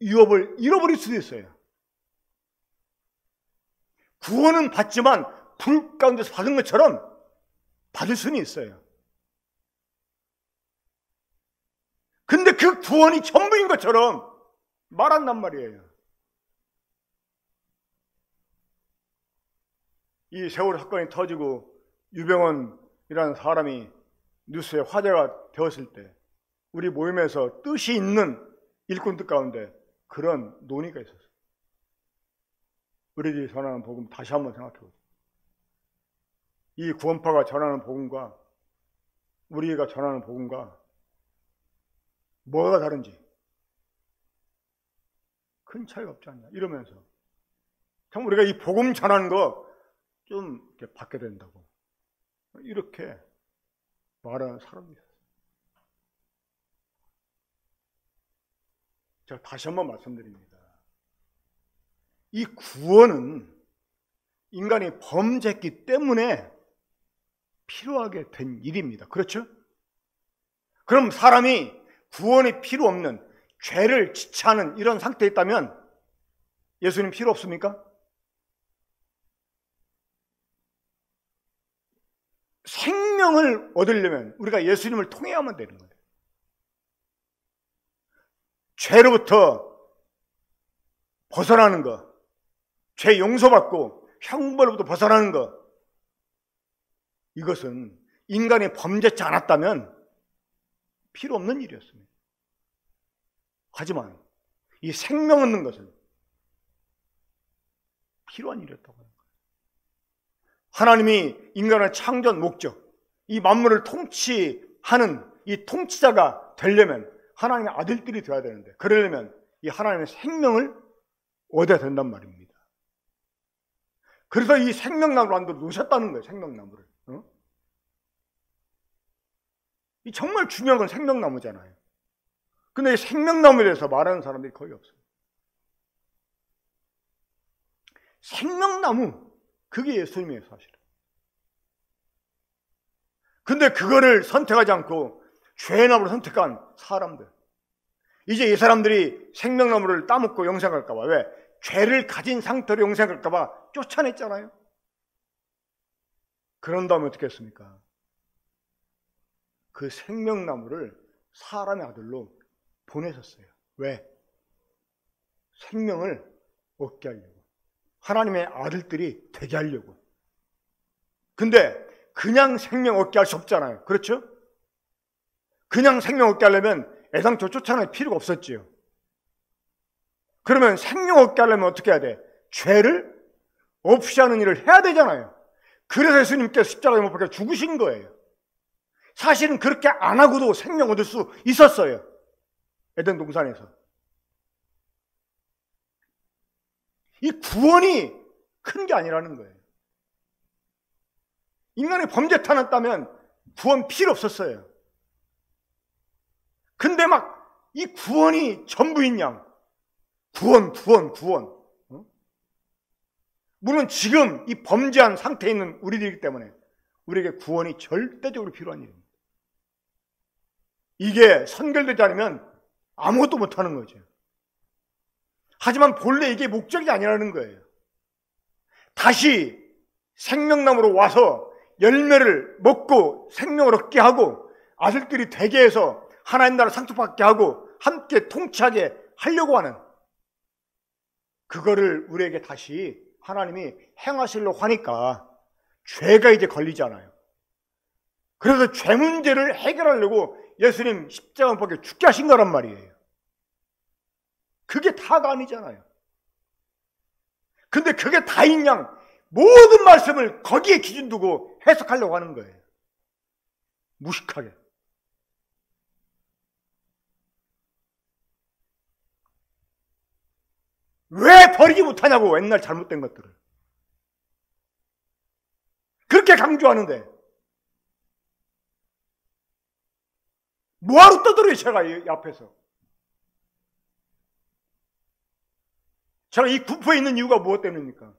유업을 잃어버릴 수도 있어요. 구원은 받지만 불 가운데서 받은 것처럼 받을 수는 있어요. 근데 그 구원이 전부인 것처럼 말한단 말이에요. 이 세월 사건이 터지고 유병헌이라는 사람이 뉴스에 화제가 되었을 때 우리 모임에서 뜻이 있는 일꾼들 가운데 그런 논의가 있었어요. 우리들이 전하는 복음 다시 한번 생각해보세요. 이 구원파가 전하는 복음과 우리가 전하는 복음과 뭐가 다른지 큰 차이가 없지 않냐 이러면서 참 우리가 이 복음 전하는 거 좀 받게 된다고 이렇게 말하는 사람이 있어요. 제가 다시 한번 말씀드립니다. 이 구원은 인간이 범죄했기 때문에 필요하게 된 일입니다. 그렇죠? 그럼 사람이 구원이 필요 없는 죄를 지체하는 이런 상태에 있다면 예수님 필요 없습니까? 생명을 얻으려면 우리가 예수님을 통해야만 되는 거예요. 죄로부터 벗어나는 것, 죄 용서받고 형벌로부터 벗어나는 것, 이것은 인간이 범죄치 않았다면 필요 없는 일이었습니다. 하지만 이 생명 얻는 것은 필요한 일이었다고 하는 거예요. 하나님이 인간을 창조한 목적, 이 만물을 통치하는 이 통치자가 되려면 하나님의 아들들이 되어야 되는데, 그러려면 이 하나님의 생명을 얻어야 된단 말입니다. 그래서 이 생명나무를 만들어 놓으셨다는 거예요. 생명나무를. 이 정말 중요한 건 생명나무잖아요. 근데 이 생명나무에 대해서 말하는 사람들이 거의 없어요. 생명나무, 그게 예수님이에요, 사실은. 근데 그거를 선택하지 않고 죄의 나무를 선택한 사람들, 이제 이 사람들이 생명나무를 따먹고 영생할까 봐, 왜? 죄를 가진 상태로 영생할까 봐 쫓아냈잖아요. 그런 다음에 어떻게 했습니까? 그 생명나무를 사람의 아들로 보내셨어요. 왜? 생명을 얻게 하려고. 하나님의 아들들이 되게 하려고. 근데 그냥 생명 얻게 할 수 없잖아요. 그렇죠? 그냥 생명 얻게 하려면 애당초 쫓아낼 필요가 없었지요. 그러면 생명 얻게 하려면 어떻게 해야 돼? 죄를 없이 하는 일을 해야 되잖아요. 그래서 예수님께서 십자가에 못 박혀 죽으신 거예요. 사실은 그렇게 안 하고도 생명 얻을 수 있었어요. 에덴 동산에서. 이 구원이 큰 게 아니라는 거예요. 인간이 범죄 타났다면 구원 필요 없었어요. 근데 막 이 구원이 전부인 양, 구원. 물론 지금 이 범죄한 상태에 있는 우리들이기 때문에 우리에게 구원이 절대적으로 필요한 일입니다. 이게 선결되지 않으면 아무것도 못하는 거죠. 하지만 본래 이게 목적이 아니라는 거예요. 다시 생명나무로 와서 열매를 먹고 생명을 얻게 하고 아들들이 되게 해서 하나님 나라 상속받게 하고 함께 통치하게 하려고 하는, 그거를 우리에게 다시 하나님이 행하시려고 하니까 죄가 이제 걸리잖아요. 그래서 죄 문제를 해결하려고 예수님 십자가 못 박혀 죽게 하신 거란 말이에요. 그게 다가 아니잖아요. 근데 그게 다인 양 모든 말씀을 거기에 기준 두고 해석하려고 하는 거예요. 무식하게. 왜 버리지 못하냐고, 옛날 잘못된 것들을. 그렇게 강조하는데 뭐하러 떠들어요, 제가 이 앞에서. 제가 이 구포에 있는 이유가 무엇 때문입니까?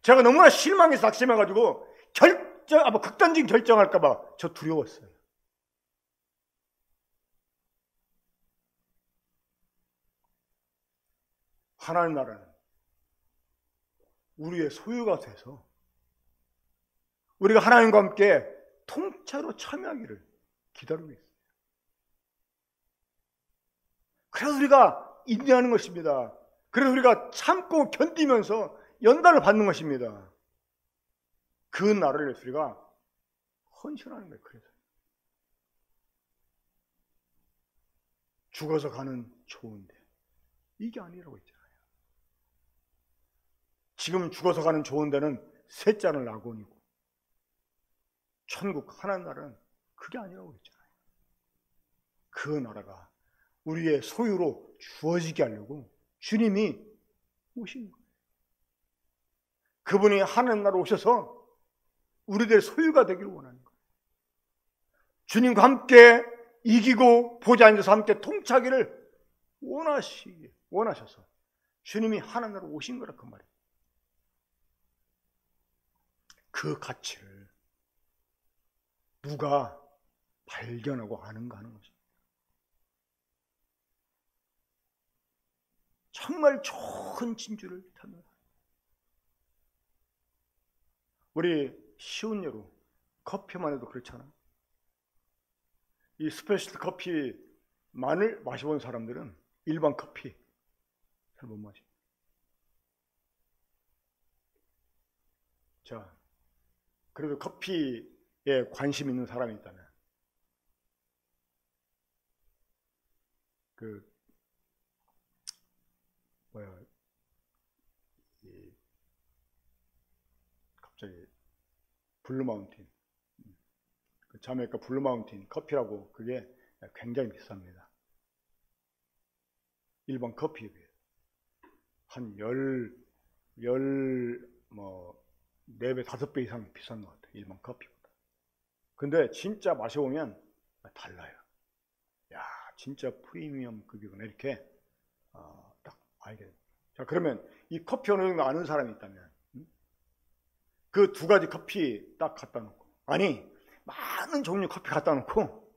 제가 너무나 실망해서 낙심해가지고 극단적인 결정할까봐 저 두려웠어요. 하나님 나라는 우리의 소유가 돼서 우리가 하나님과 함께 통째로 참여하기를 기다리고 있어요. 그래서 우리가 인내하는 것입니다. 그래서 우리가 참고 견디면서 연단을 받는 것입니다. 그 날을 위해서 우리가 헌신하는 거예요. 그래서 죽어서 가는 좋은데 이게 아니라고 했잖아요. 지금 죽어서 가는 좋은 데는 셋째는 낙원이고 천국 하나님 나라는 그게 아니라고 했잖아요. 그 나라가 우리의 소유로 주어지게 하려고 주님이 오신 거예요. 그분이 하나님 나라로 오셔서 우리들의 소유가 되기를 원하는 거예요. 주님과 함께 이기고 보좌 앉아서 함께 통치하기를 원하셔서 주님이 하나님 나라로 오신 거라 그 말이에요. 그 가치를 누가 발견하고 아는가 하는 것입니다. 정말 좋은 진주를 찾는, 우리 쉬운 예로 커피만 해도 그렇잖아요. 이 스페셜 커피 만을 마셔본 사람들은 일반 커피 잘 못 마셔. 자, 그래도 커피에 관심 있는 사람이 있다면 그 뭐야, 갑자기 블루마운틴, 그 자메이카 블루마운틴 커피라고, 그게 굉장히 비쌉니다. 일반 커피에 비해 한 4배, 5배 이상 비싼 것 같아요, 일반 커피보다. 근데 진짜 마셔보면 달라요. 야, 진짜 프리미엄급이구나, 이렇게 딱 알게 됩니다. 자, 그러면 이 커피 어느 정도 아는 사람이 있다면 그 2가지 커피 딱 갖다 놓고, 아니 많은 종류 커피 갖다 놓고,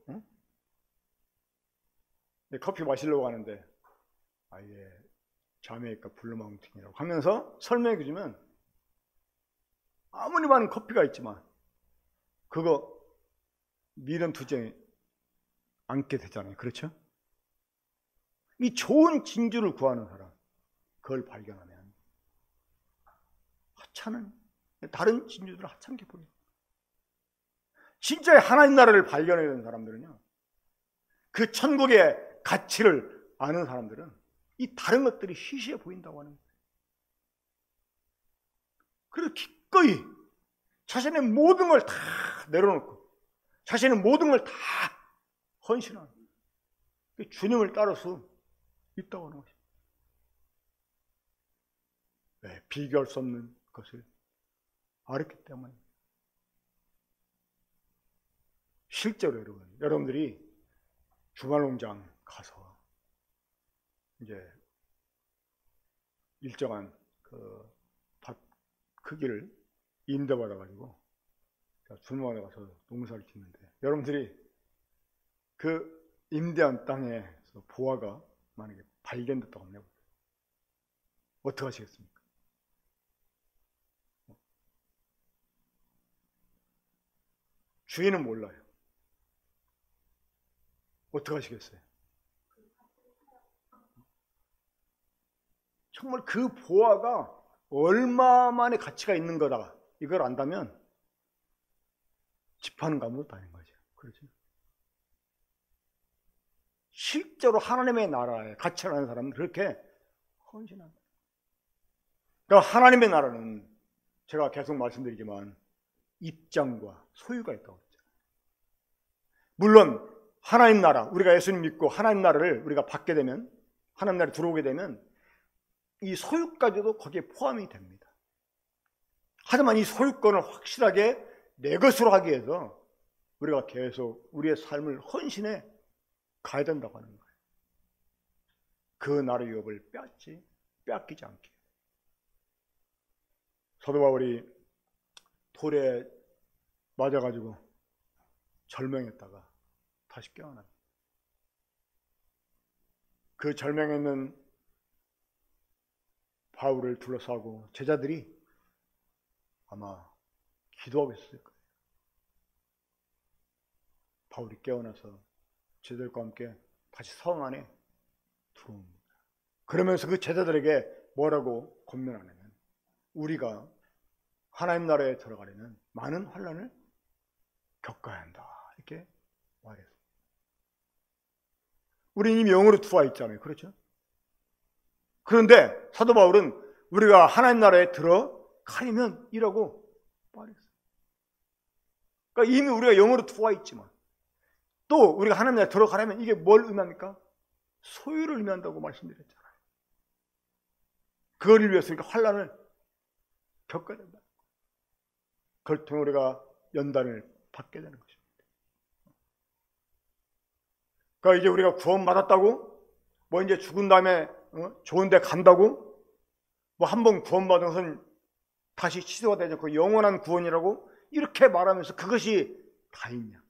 커피 마시려고 하는데 아예 자메이카 블루마운틴이라고 하면서 설명해 주면 아무리 많은 커피가 있지만 그거 미련 투정에 앉게 되잖아요. 그렇죠? 이 좋은 진주를 구하는 사람, 그걸 발견하면 하찮은, 다른 진주들은 하찮게 보여요. 진짜 하나님 나라를 발견해야 되는 사람들은요, 그 천국의 가치를 아는 사람들은 이 다른 것들이 시시해 보인다고 하는 거예요. 그래서 기꺼이 자신의 모든 걸 다 내려놓고 자신의 모든 걸 다 헌신하는, 주님을 따를 수 있다고 하는 것입니다. 네, 비교할 수 없는 것을 알았기 때문에. 실제로 여러분들이 주말농장 가서 이제 일정한 그 밭 크기를 임대받아가지고 주말에 가서 농사를 짓는데, 여러분들이 그 임대한 땅에서 보화가 만약에 발견됐다고 하면 어떻게 하시겠습니까? 주인은 몰라요. 어떻게 하시겠어요? 정말 그 보화가 얼마만의 가치가 있는 거다, 이걸 안다면 집 하는 거 아무것도 아닌 거죠. 그렇죠? 실제로 하나님의 나라에 가치를 아는 사람은 그렇게 헌신한다. 그러니까 하나님의 나라는 제가 계속 말씀드리지만 입장과 소유가 있다고 했잖아요. 물론 하나님 나라, 우리가 예수님 믿고 하나님 나라를 우리가 받게 되면, 하나님 나라에 들어오게 되면 이 소유까지도 거기에 포함이 됩니다. 하지만 이 소유권을 확실하게 내 것으로 하기 위해서 우리가 계속 우리의 삶을 헌신해 가야 된다고 하는 거예요. 그 나라의 유업을 빼앗기지 않게. 사도 바울이 돌에 맞아가지고 절명했다가 다시 깨어납니다. 그 절명했는 바울을 둘러싸고 제자들이 아마 기도하고 있을 거예요. 바울이 깨어나서 제자들과 함께 다시 성 안에 들어옵니다. 그러면서 그 제자들에게 뭐라고 권면하냐면, 우리가 하나님 나라에 들어가려면 많은 환난을 겪어야 한다, 이렇게 말했어요. 우리는 이미 영으로 들어와 있잖아요. 그렇죠? 그런데 사도 바울은 우리가 하나님 나라에 들어가려면 이라고 말했어요. 그러니까 이미 우리가 영으로 들어와 있지만 또 우리가 하나님 나라에 들어가려면 이게 뭘 의미합니까? 소유를 의미한다고 말씀드렸잖아요. 그걸 위해서 우리가 환난을 겪어야 된다. 그걸 통해 우리가 연단을 받게 되는 것입니다. 그러니까 이제 우리가 구원받았다고 뭐 이제 죽은 다음에 좋은 데 간다고, 뭐 한 번 구원받은 것은 다시 취소가 되지 않고 영원한 구원이라고 이렇게 말하면서 그것이 다 있냐.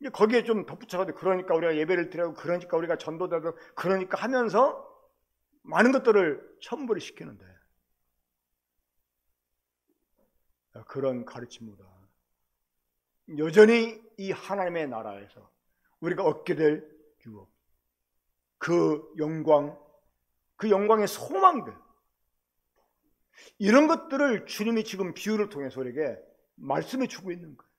이제 거기에 좀 덧붙여가지고 그러니까 우리가 예배를 드리고, 그러니까 우리가 전도되고, 그러니까 하면서 많은 것들을 첨부를 시키는데, 그런 가르침보다 여전히 이 하나님의 나라에서 우리가 얻게 될 유업, 그 영광, 그 영광의 소망들, 이런 것들을 주님이 지금 비유를 통해서 우리에게 말씀해 주고 있는 거예요.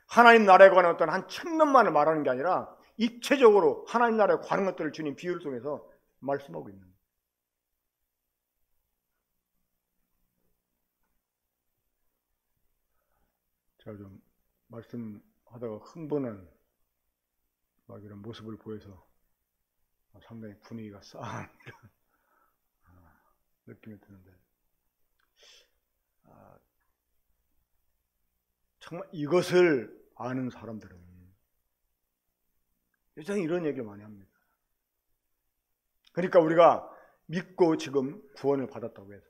하나님 나라에 관한 어떤 한 측면만을 말하는 게 아니라 입체적으로 하나님 나라에 관한 것들을 주님 비유를 통해서 말씀하고 있는 거예요. 제가 좀 말씀하다가 흥분한 막 이런 모습을 보여서 상당히 분위기가 싸한 느낌이 드는데, 정말 이것을 아는 사람들은 여전히 이런 얘기를 많이 합니다. 그러니까 우리가 믿고 지금 구원을 받았다고 해서,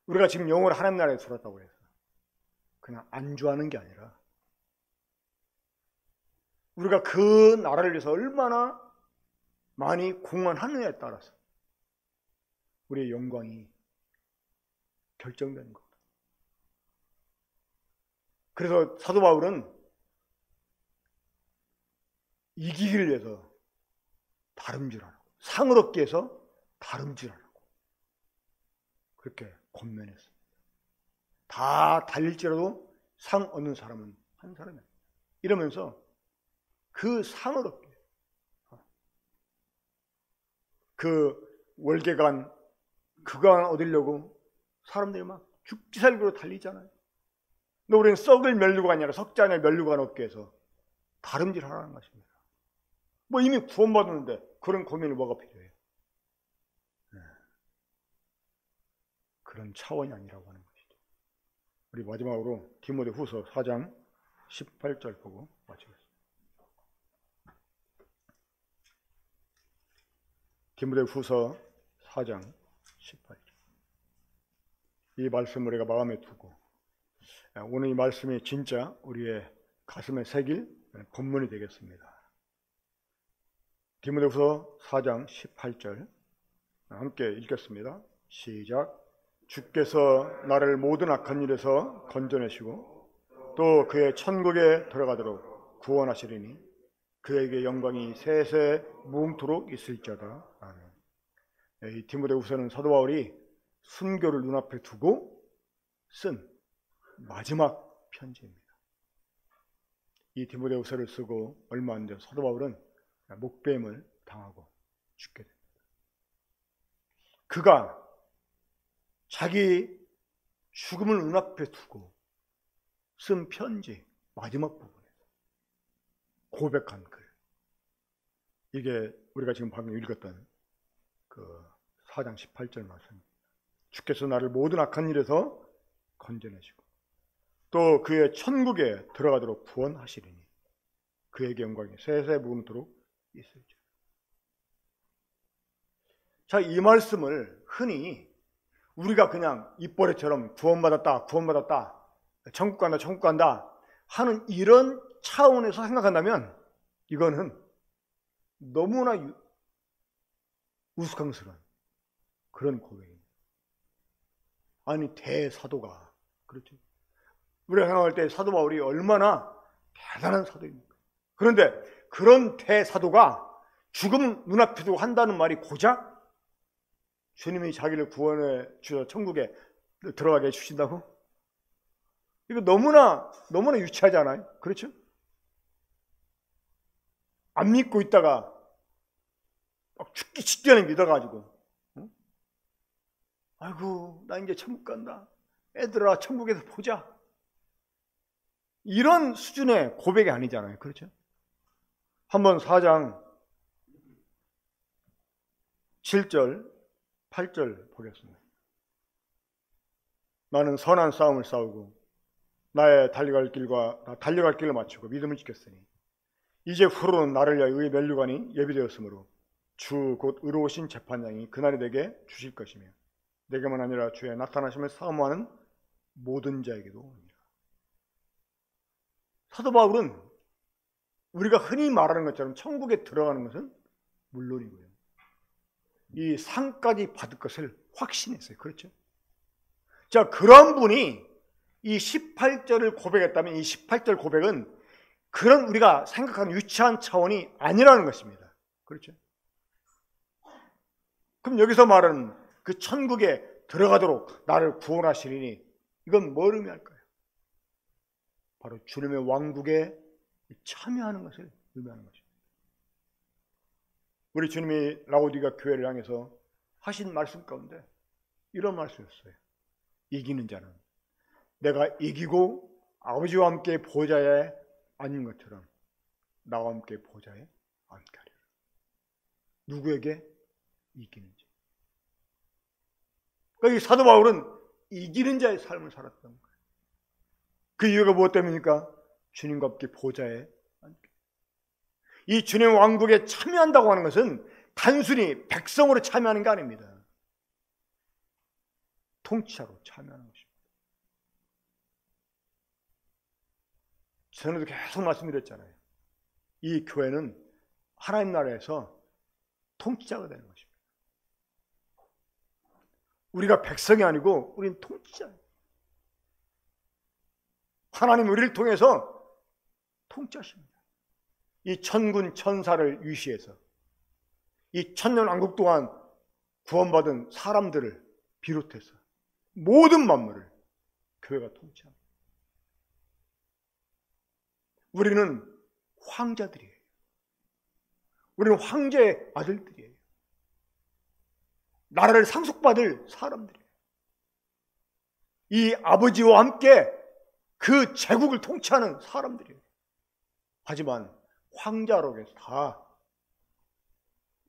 우리가 지금 영으로 하나님 나라에 들어왔다고 해서 그냥 안주하는 게 아니라, 우리가 그 나라를 위해서 얼마나 많이 공헌하느냐에 따라서 우리의 영광이 결정되는 겁니다. 그래서 사도 바울은 이기기를 위해서 다름질하라고, 상을 얻기 위해서 다름질하라고 그렇게 권면했습니다. 다 달릴지라도 상 얻는 사람은 한 사람이야. 이러면서 그 상을 얻기 위해서, 그 월계관, 그간 얻으려고 사람들이 막 죽지살기로 달리잖아요. 근데 우리는 썩을 면류관이 아니라 석지 아니라 면류관 얻기 위해서 다름질하라는 것입니다. 뭐 이미 구원받았는데 그런 고민이 뭐가 필요해요? 그런 차원이 아니라고 하는 것이죠. 우리 마지막으로 디모데후서 4장 18절 보고 마치겠습니다. 디모데후서 4장 18절. 이 말씀을 우리가 마음에 두고 오늘 이 말씀이 진짜 우리의 가슴에 새길 본문이 되겠습니다. 디모데후서 4장 18절 함께 읽겠습니다. 시작. 주께서 나를 모든 악한 일에서 건져내시고 또 그의 천국에 들어가도록 구원하시리니 그에게 영광이 세세 무궁토록 있을지어다. 아멘. 이 디모데후서는 사도 바울이 순교를 눈앞에 두고 쓴 마지막 편지입니다. 이 디모데후서를 쓰고 얼마 안 돼 사도 바울은 목뱀을 당하고 죽게 됩니다. 그가 자기 죽음을 눈앞에 두고 쓴 편지 마지막 부분에서 고백한 글, 이게 우리가 지금 방금 읽었던 그 4장 18절 말씀입니다. 주께서 나를 모든 악한 일에서 건져내시고 또 그의 천국에 들어가도록 구원하시리니 그에게 영광이 세세 무궁토록 있을지. 자, 이 말씀을 흔히 우리가 그냥 입버릇처럼 구원받았다, 구원받았다, 천국 간다, 천국 간다 하는 이런 차원에서 생각한다면 이거는 너무나 우스꽝스러운 그런 고백입니다. 아니, 대사도가, 그렇죠? 우리가 생각할 때 사도 바울이 얼마나 대단한 사도입니까? 그런데 그런 대사도가 죽음 눈앞에 두고 한다는 말이 고작 주님이 자기를 구원해 주셔서 천국에 들어가게 해주신다고? 이거 너무나 유치하지 않아요? 그렇죠? 안 믿고 있다가 막 죽기 직전에 믿어가지고 아이고 나 이제 천국 간다, 애들아 천국에서 보자, 이런 수준의 고백이 아니잖아요. 그렇죠? 한번 4장 7절 8절 보겠습니다. 나는 선한 싸움을 싸우고 나의 달려갈 길을 마치고 믿음을 지켰으니 이제 후로는 나를 위하여 의의 면류관이 예비되었으므로 주 곧 의로우신 재판장이 그날에 내게 주실 것이며 내게만 아니라 주의 나타나심을 사모하는 모든 자에게도 옵니다. 사도 바울은 우리가 흔히 말하는 것처럼 천국에 들어가는 것은 물론이고요, 이 상까지 받을 것을 확신했어요. 그렇죠? 자, 그런 분이 이 18절을 고백했다면 이 18절 고백은 그런 우리가 생각하는 유치한 차원이 아니라는 것입니다. 그렇죠? 그럼 여기서 말하는 그 천국에 들어가도록 나를 구원하시리니 이건 뭘 의미할까요? 바로 주님의 왕국에 참여하는 것을 의미하는 것입니다. 우리 주님이 라오디가 교회를 향해서 하신 말씀 가운데 이런 말씀이었어요. 이기는 자는 내가 이기고 아버지와 함께 보좌에 앉은 것처럼 나와 함께 보좌에 앉게 하리라. 누구에게? 이기는 자. 그러니까 이 사도 바울은 이기는 자의 삶을 살았던 거예요. 그 이유가 무엇 때문입니까? 주님과 함께 보좌에 앉게. 이 주님의 왕국에 참여한다고 하는 것은 단순히 백성으로 참여하는 게 아닙니다. 통치자로 참여하는 것입니다. 전에도 계속 말씀드렸잖아요. 이 교회는 하나님 나라에서 통치자가 되는 것입니다. 우리가 백성이 아니고 우리는 통치자예요. 하나님 우리를 통해서 통치하십니다. 이 천군 천사를 위시해서 이 천년왕국 동안 구원받은 사람들을 비롯해서 모든 만물을 교회가 통치합니다. 우리는 황자들이에요. 우리는 황제의 아들들이에요. 나라를 상속받을 사람들이에요. 이 아버지와 함께 그 제국을 통치하는 사람들이에요. 하지만 황자로서 다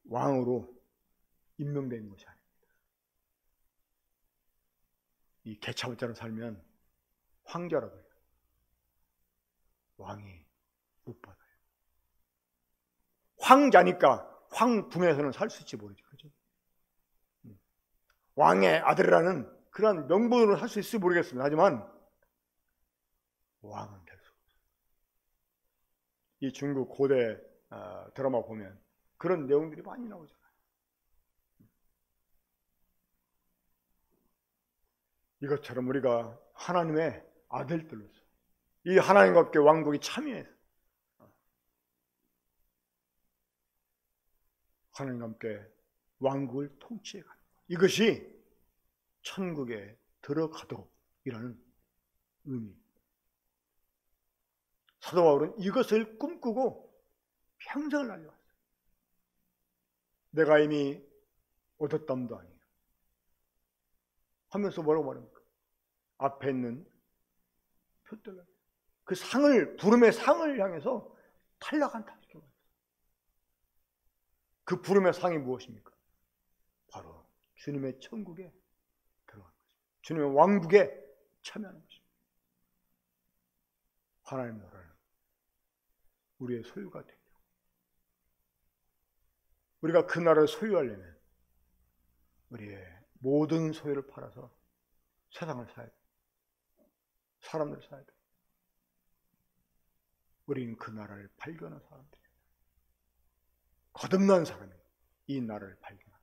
왕으로 임명된 것이 아닙니다. 이 개차반처럼 살면 황자라고 해요. 왕이 못 받아요. 황자니까 황궁에서는 살 수 있지 모르죠. 그렇죠? 왕의 아들이라는 그런 명분으로 할 수 있을지 모르겠습니다. 하지만 왕은 될 수 없어요. 이 중국 고대 드라마 보면 그런 내용들이 많이 나오잖아요. 이것처럼 우리가 하나님의 아들들로서 이 하나님과 함께 왕국에 참여해서 하나님과 함께 왕국을 통치해 가는 것. 이것이 천국에 들어가도록이라는 의미입니다. 사도 바울은 이것을 꿈꾸고 평생을 달려왔어요. 내가 이미 얻었담도 아니에요. 하면서 뭐라고 말합니까? 앞에 있는 표들로 그 상을, 부름의 상을 향해서 탈락한다. 그 부름의 상이 무엇입니까? 바로 주님의 천국에 들어가는 것입니다. 주님의 왕국에 참여하는 것입니다. 하나님 나라는 우리의 소유가 되려 우리가 그 나라를 소유하려면 우리의 모든 소유를 팔아서 세상을 사야 돼. 사람들을 사야 돼. 우리는 그 나라를 발견한 사람들이에요. 거듭난 사람이 이 나라를 발견합니다.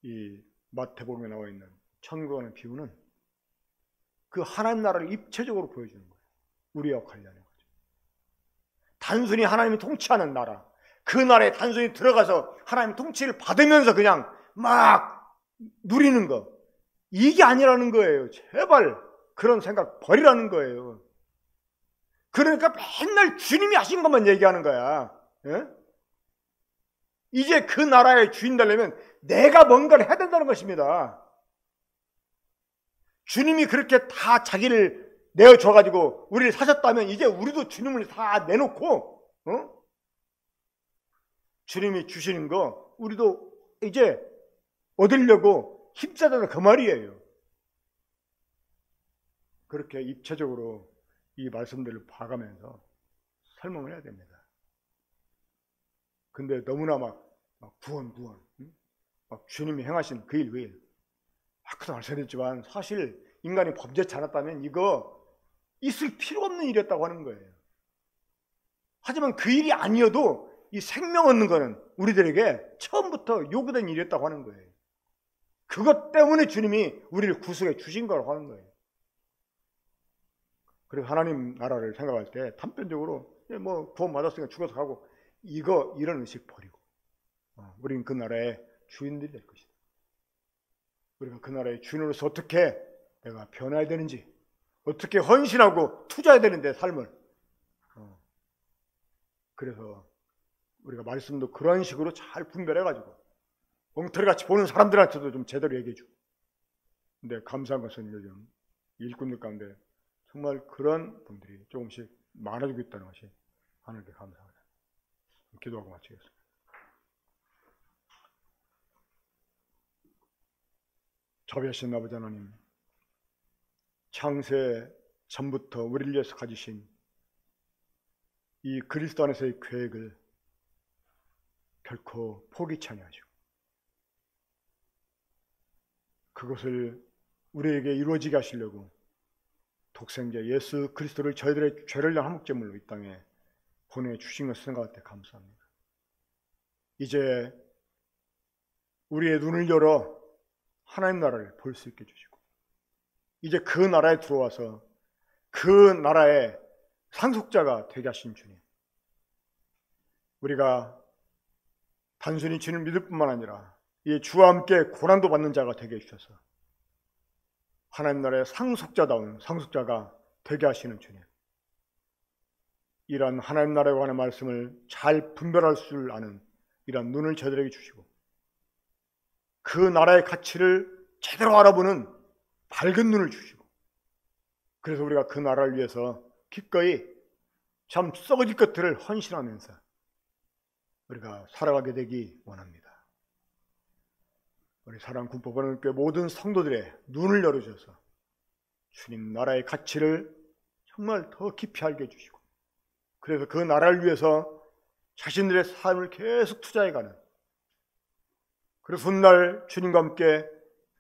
이 마태복음에 나와 있는 천국하는 비유는 그 하나님 나라를 입체적으로 보여주는 거예요. 우리와 관련된 거죠. 단순히 하나님이 통치하는 나라, 그 나라에 단순히 들어가서 하나님 통치를 받으면서 그냥 막 누리는 거, 이게 아니라는 거예요. 제발 그런 생각 버리라는 거예요. 그러니까 맨날 주님이 하신 것만 얘기하는 거야. 예? 이제 그 나라의 주인 되려면 내가 뭔가를 해야 된다는 것입니다. 주님이 그렇게 다 자기를 내어줘가지고 우리를 사셨다면 이제 우리도 주님을 다 내놓고 주님이 주시는 거 우리도 이제 얻으려고 힘쓰다 그 말이에요. 그렇게 입체적으로 이 말씀들을 봐가면서 설명을 해야 됩니다. 근데 너무나 막 구원, 막 주님이 행하신 그 일, 아까도 말씀드렸지만 사실 인간이 범죄치 않았다면 이거 있을 필요 없는 일이었다고 하는 거예요. 하지만 그 일이 아니어도 이 생명 얻는 거는 우리들에게 처음부터 요구된 일이었다고 하는 거예요. 그것 때문에 주님이 우리를 구속해 주신 거라고 하는 거예요. 그래서 하나님 나라를 생각할 때 단편적으로 뭐 구원 받았으니까 죽어서 가고 이런 의식 버리고 우리는 그 나라의 주인들이 될 것이다. 우리가 그 나라의 주인으로서 어떻게 내가 변화해야 되는지, 어떻게 헌신하고 투자해야 되는데 삶을. 그래서 우리가 말씀도 그런 식으로 잘 분별해가지고 엉터리같이 보는 사람들한테도 좀 제대로 얘기해주고. 근데 감사한 것은 요즘 일꾼들 가운데 정말 그런 분들이 조금씩 많아지고 있다는 것이 하나님께 감사합니다. 기도하고 마치겠습니다. 자비하신 아버지 하나님, 창세 전부터 우리를 위해서 가지신 이 그리스도 안에서의 계획을 결코 포기치 아니하시고 그것을 우리에게 이루어지게 하시려고 독생자 예수 그리스도를 저희들의 죄를 위한 한목제물로 이 땅에 보내주신 것을 생각할 때 감사합니다. 이제 우리의 눈을 열어 하나님 나라를 볼 수 있게 해주시고 이제 그 나라에 들어와서 그 나라의 상속자가 되게 하신 주님, 우리가 단순히 주님 믿을 뿐만 아니라 이 주와 함께 고난도 받는 자가 되게 해주셔서 하나님 나라의 상속자다운 상속자가 되게 하시는 주님, 이러한 하나님 나라에 관한 말씀을 잘 분별할 줄 아는 이러한 눈을 저희들에게 주시고 그 나라의 가치를 제대로 알아보는 밝은 눈을 주시고 그래서 우리가 그 나라를 위해서 기꺼이 참 썩어질 것들을 헌신하면서 우리가 살아가게 되기 원합니다. 우리 사랑 군법원교회 모든 성도들의 눈을 열어주셔서 주님 나라의 가치를 정말 더 깊이 알게 해주시고 그래서 그 나라를 위해서 자신들의 삶을 계속 투자해가는, 그래서 훗날 주님과 함께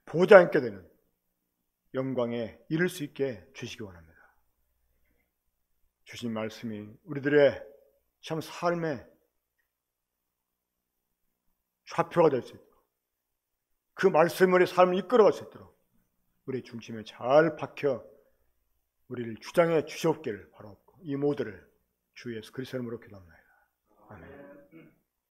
보좌에 앉게 되는 영광에 이를 수 있게 주시기 원합니다. 주신 말씀이 우리들의 참 삶의 좌표가 될 수 있도록, 그 말씀이 우리 삶을 이끌어갈 수 있도록 우리 중심에 잘 박혀 우리를 주장해 주시옵기를 바라옵고 이 모두를 주 예수 그리스도 이름으로 기도합니다.